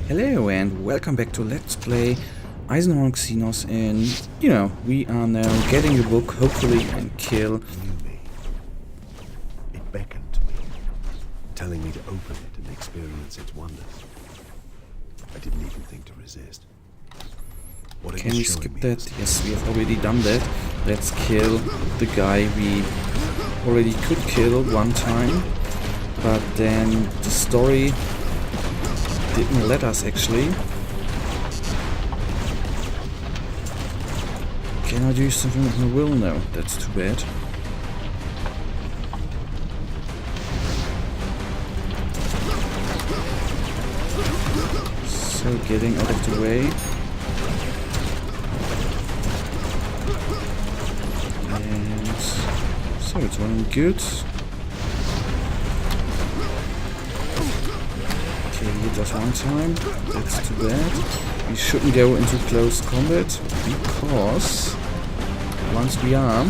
Hello and welcome back to Let's Play Eisenhorn Xenos, and we are now getting the book, hopefully, and kill. Knew me. It beckoned to me, telling me to open it and experience its wonders. I didn't even think to resist. What it Can was we showing skip me that? was Yes, we have already done that. Let's kill the guy we already could kill one time, but then the story didn't let us actually. Can I do something with my will? No, that's too bad. So getting out of the way. And so it's running good. Just one time, that's too bad. We shouldn't go into close combat because once we are,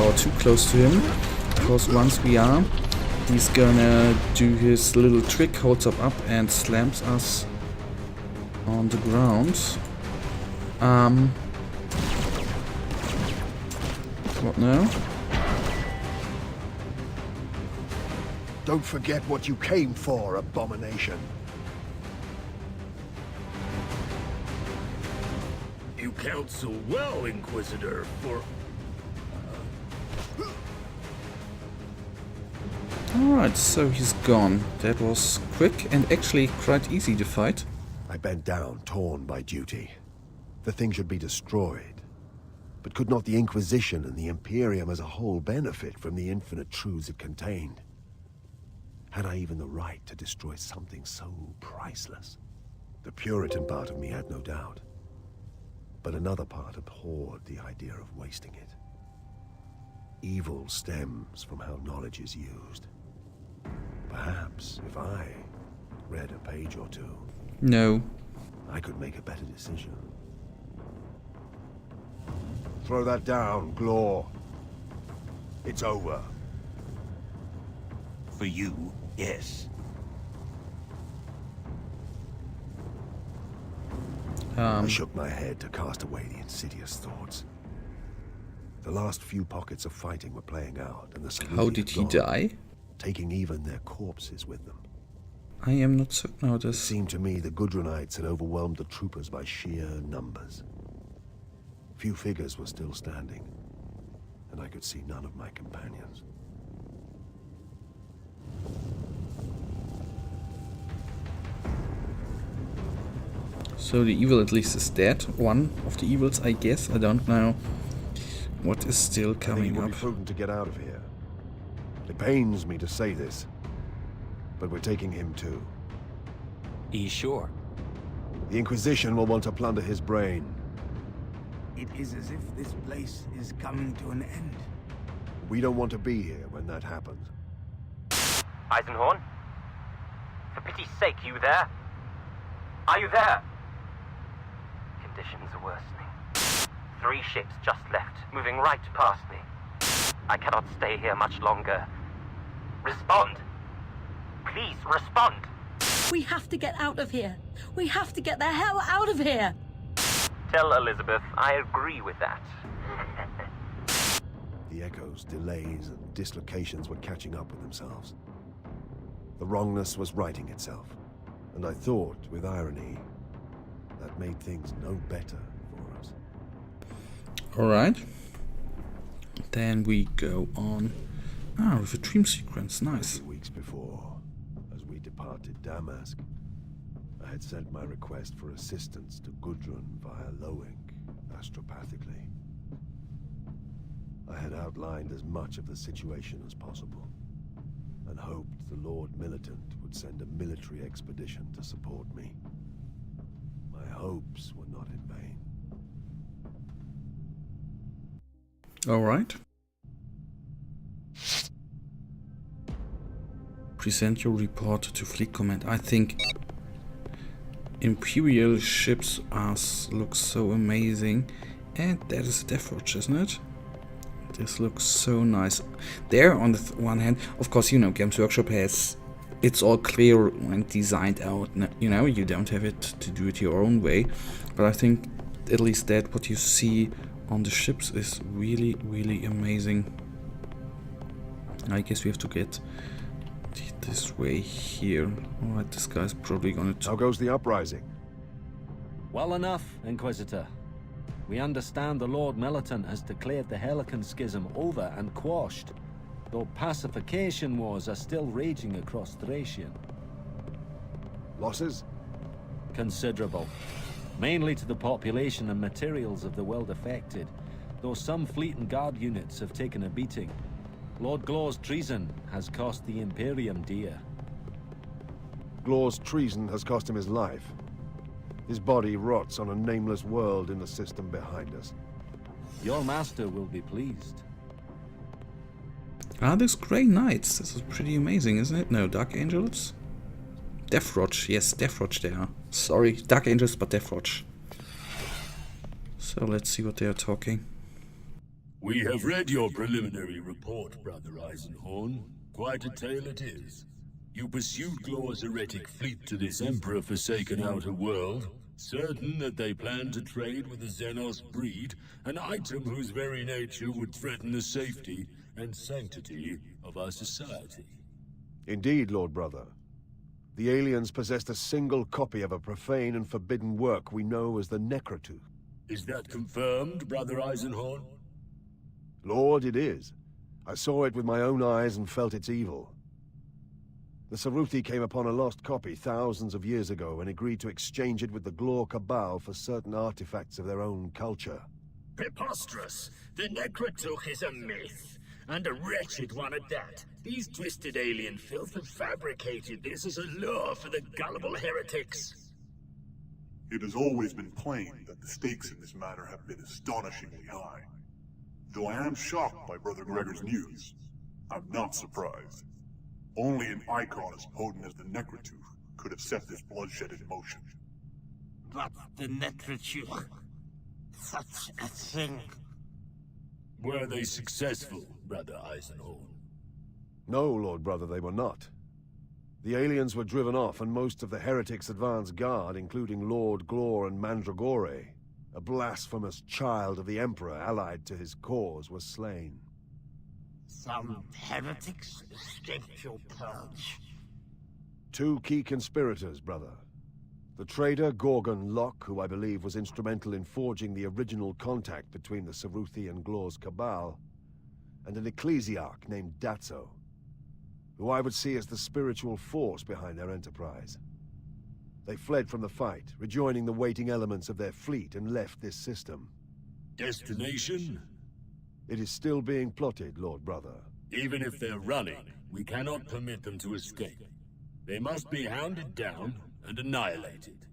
or too close to him, because once we are, he's gonna do his little trick, holds up and slams us on the ground. What now? Don't forget what you came for, abomination. You counsel well, Inquisitor, for... Alright, so he's gone. That was quick and actually quite easy to fight. I bent down, torn by duty. The thing should be destroyed. But could not the Inquisition and the Imperium as a whole benefit from the infinite truths it contained? Had I even the right to destroy something so priceless? The Puritan part of me had no doubt. But another part abhorred the idea of wasting it. Evil stems from how knowledge is used. Perhaps if I read a page or two, No. I could make a better decision. Throw that down, Glor. It's over. For you, yes. I shook my head to cast away the insidious thoughts. The last few pockets of fighting were playing out, and the Saluti How had did he gone, die? taking even their corpses with them. I am not certain how It this... seemed to me the Gudrunites had overwhelmed the troopers by sheer numbers. Few figures were still standing, and I could see none of my companions. So the evil at least is dead. One of the evils, I guess. I don't know what is still I think coming it would up. be prudent to get out of here. It pains me to say this, but we're taking him too. Are you sure? The Inquisition will want to plunder his brain. It is as if this place is coming to an end. We don't want to be here when that happens. Eisenhorn? For pity's sake, you there? Are you there? Conditions are worsening. 3 ships just left, moving right past me. I cannot stay here much longer. Respond! Please, respond! We have to get out of here. We have to get the hell out of here. Tell Elizabeth I agree with that. The echoes, delays, and dislocations were catching up with themselves. The wrongness was righting itself, and I thought, with irony, that made things no better for us. Alright. Then we go on. With a dream sequence. Nice. 2 weeks before, as we departed Damask, I had sent my request for assistance to Gudrun via Loink, astropathically. I had outlined as much of the situation as possible, and hoped the Lord Militant would send a military expedition to support me. My hopes were not in vain. Alright. Present your report to Fleet Command. I think Imperial ships look so amazing. And that is a Death Watch, isn't it? This looks so nice. There, on the one hand, of course, Games Workshop has it's all clear and designed out. You know, you don't have it to do it your own way. But I think at least that what you see on the ships is really, really amazing. I guess we have to get this way here. Alright, this guy's probably gonna... How goes the uprising? Well enough, Inquisitor. We understand the Lord Militant has declared the Helican Schism over and quashed, though pacification wars are still raging across Thracian. Losses? Considerable. Mainly to the population and materials of the world affected, though some fleet and guard units have taken a beating. Lord Glor's treason has cost the Imperium dear. Glor's treason has cost him his life. His body rots on a nameless world in the system behind us. Your master will be pleased. Ah, these Grey Knights. This is pretty amazing, isn't it? No, Dark Angels? Deathwatch. Yes, Deathwatch they are. Sorry, Dark Angels, but Deathwatch. So let's see what they are talking. We have read your preliminary report, Brother Eisenhorn. Quite a tale it is. You pursued Glor's heretic fleet to this Emperor-forsaken outer world, certain that they planned to trade with the Xenos breed, an item whose very nature would threaten the safety and sanctity of our society. Indeed, Lord Brother. The aliens possessed a single copy of a profane and forbidden work we know as the Necrotooth. Is that confirmed, Brother Eisenhorn? Lord, it is. I saw it with my own eyes and felt its evil. The Saruthi came upon a lost copy thousands of years ago and agreed to exchange it with the Glor Cabal for certain artifacts of their own culture. Preposterous! The Necrotooth is a myth, and a wretched one at that. These twisted alien filth have fabricated this as a lure for the gullible heretics. It has always been plain that the stakes in this matter have been astonishingly high. Though I am shocked by Brother Gregor's news, I'm not surprised. Only an icon as potent as the Necrotooth could have set this bloodshed in motion. But the Necrotooth... such a thing... Were they successful, Brother Eisenhorn? No, Lord Brother, they were not. The aliens were driven off and most of the heretics' advance guard, including Lord Glor and Mandragore, a blasphemous child of the Emperor allied to his cause, was slain. Some heretics escaped your purge. 2 key conspirators, brother. The trader Gorgon Locke, who I believe was instrumental in forging the original contact between the Saruthi and Glor's Cabal, and an ecclesiarch named Datso, who I would see as the spiritual force behind their enterprise. They fled from the fight, rejoining the waiting elements of their fleet, and left this system. Destination? It is still being plotted, Lord Brother. Even if they're running, we cannot permit them to escape. They must be hounded down and annihilated.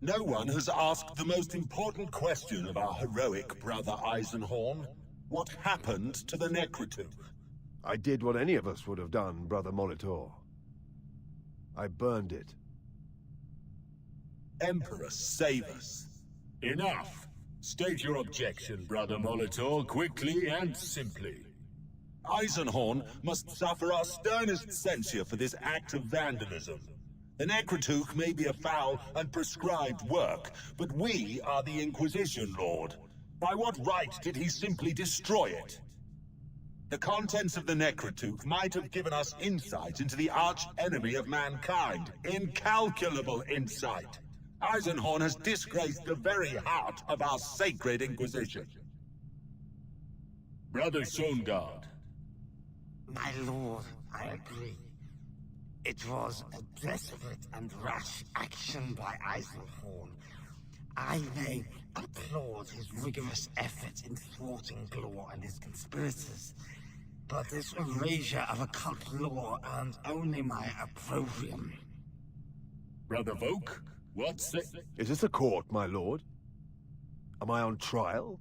No one has asked the most important question of our heroic Brother Eisenhorn. What happened to the Necrotooth? I did what any of us would have done, Brother Molitor. I burned it. Emperor, save us. Enough! State your objection, Brother Molitor, quickly and simply. Eisenhorn must suffer our sternest censure for this act of vandalism. The Necrotooth may be a foul and prescribed work, but we are the Inquisition, Lord. By what right did he simply destroy it? The contents of the Necrotooth might have given us insight into the arch-enemy of mankind. Incalculable insight. Eisenhorn has disgraced the very heart of our sacred Inquisition. Brother Songard. My lord, I agree. It was a desperate and rash action by Eisenhorn. I may applaud his rigorous effort in thwarting Glor and his conspirators, but this erasure of occult law earned only my opprobrium. Brother Voke, what's it? Is this a court, my lord? Am I on trial?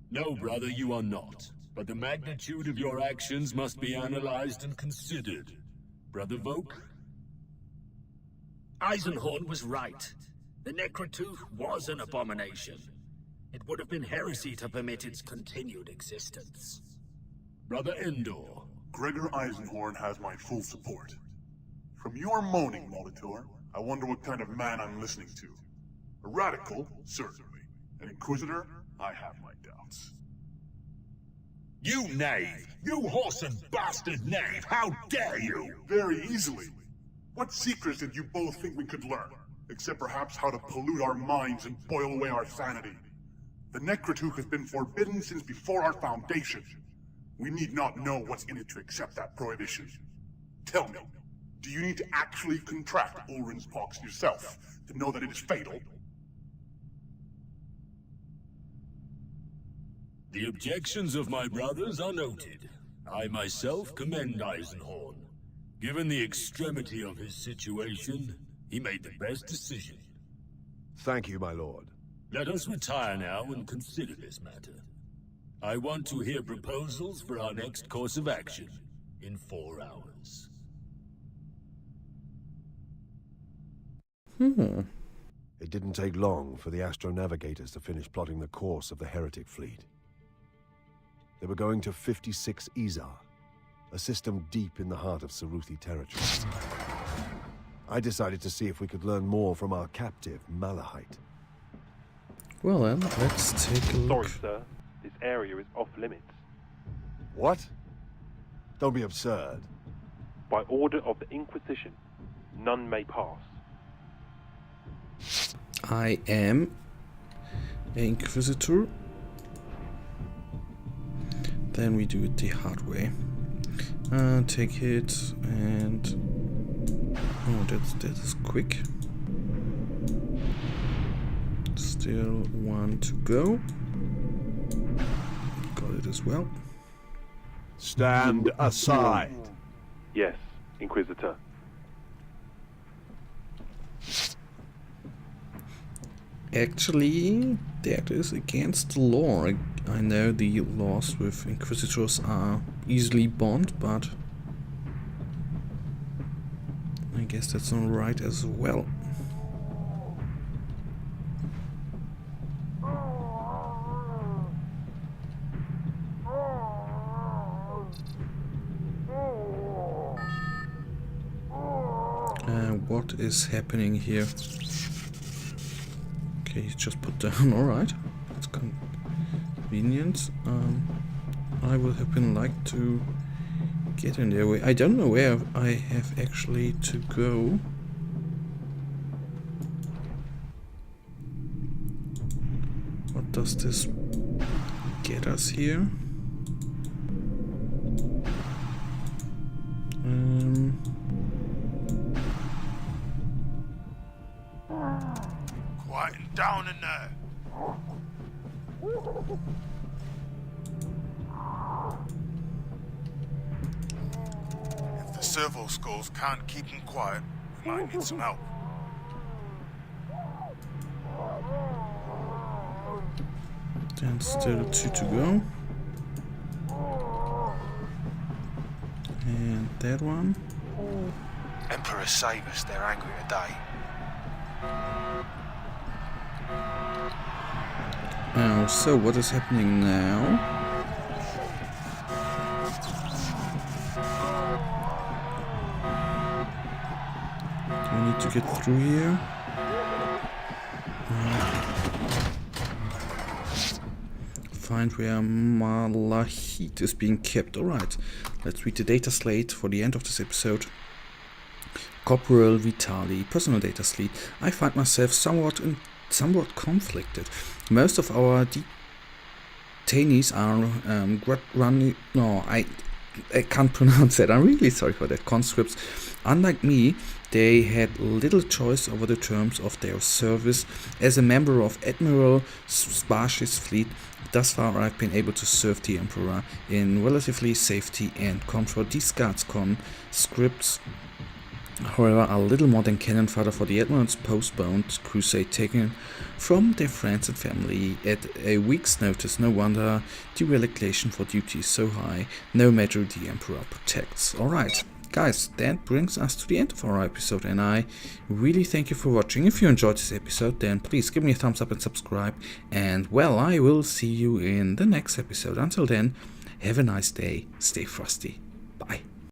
No, brother, you are not. But the magnitude of your actions must be analyzed and considered. Brother Voke? Eisenhorn was right. The Necrotooth was an abomination. It would have been heresy to permit its continued existence. Brother Endor. Gregor Eisenhorn has my full support. From your moaning, Molitor, I wonder what kind of man I'm listening to. A radical, certainly. An inquisitor, I have my doubts. You knave! You horse and bastard knave! How dare you! Very easily. What secrets did you both think we could learn? Except perhaps how to pollute our minds and boil away our sanity. The Necrotuch has been forbidden since before our foundation. We need not know what's in it to accept that prohibition. Tell me, do you need to actually contract Ulrin's pox yourself to know that it is fatal? The objections of my brothers are noted. I myself commend Eisenhorn. Given the extremity of his situation, he made the best decision. Thank you, my lord. Let us retire now and consider this matter. I want to hear proposals for our next course of action in 4 hours. It didn't take long for the astronavigators to finish plotting the course of the heretic fleet. They were going to 56 Izar, a system deep in the heart of Saruthi territory. I decided to see if we could learn more from our captive, Malahite. Well then, let's take a look. Sorry, sir. This area is off limits. What? Don't be absurd. By order of the Inquisition, none may pass. I am an Inquisitor. Then we do it the hard way. Take hit and... Oh, that is quick. Still one to go. Got it as well. Stand aside. Yes, Inquisitor. Actually, that is against the law. I know the laws with Inquisitors are easily bond, but I guess that's not right as well. What is happening here? Okay, he's just put down. Alright, that's convenient. I would have been like to get in their way. I don't know where I have actually to go. What does this get us here? Quieten down in there. If the servo skulls can't keep them quiet, we might need some help. Then still 2 to go. And that one. Emperor save us, they're angry today. Oh, so what is happening now? Do I need to get through here? Find where Malahite is being kept. Alright, let's read the data slate for the end of this episode. Corporal Vitali, personal data slate. I find myself somewhat conflicted. Most of our detainees are I can't pronounce that. I'm really sorry for that. Conscripts. Unlike me, they had little choice over the terms of their service. As a member of Admiral Sparsh's fleet, thus far I've been able to serve the Emperor in relatively safety and comfort. These guards conscripts, however, are little more than cannon fodder for the Admiral's postponed crusade taken from their friends and family at a week's notice. No wonder the relegation for duty is so high, no matter the Emperor protects. Alright, guys, that brings us to the end of our episode, and I really thank you for watching. If you enjoyed this episode, then please give me a thumbs up and subscribe, and well, I will see you in the next episode. Until then, have a nice day, stay frosty, bye.